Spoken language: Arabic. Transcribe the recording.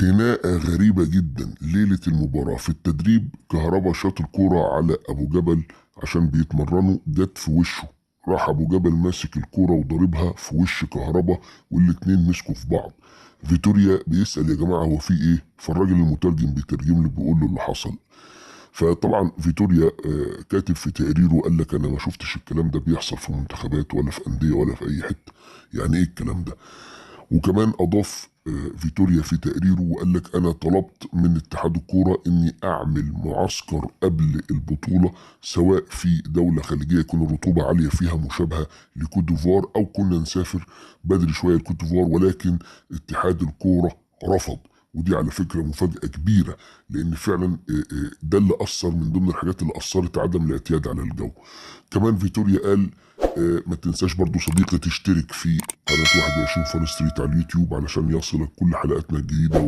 خناقة غريبة جدا ليلة المباراة. في التدريب كهربا شاط الكورة على أبو جبل عشان بيتمرنوا، جت في وشه. راح أبو جبل ماسك الكورة وضربها في وش كهربا، والاتنين مسكوا في بعض. فيتوريا بيسأل يا جماعة هو في ايه؟ فالراجل المترجم بيترجم له، بيقول له اللي حصل. فطبعا فيتوريا كاتب في تقريره، قال لك انا ما شفتش الكلام ده بيحصل في منتخبات ولا في انديه ولا في اي حته. يعني ايه الكلام ده؟ وكمان اضاف فيتوريا في تقريره وقال لك انا طلبت من اتحاد الكوره اني اعمل معسكر قبل البطوله، سواء في دوله خليجيه يكون الرطوبه عاليه فيها مشابهه لكوت ديفوار، او كنا نسافر بدري شويه لكوت ديفوار، ولكن اتحاد الكوره رفض. ودي على فكره مفاجاه كبيره، لان فعلا ده اللي اثر من ضمن الحاجات اللي اثرت عدم الاعتياد على الجو. كمان فيتوريا قال ما تنساش برضو صديقي تشترك في قناة 21 فان ستريت على اليوتيوب علشان يصلك كل حلقاتنا الجديدة.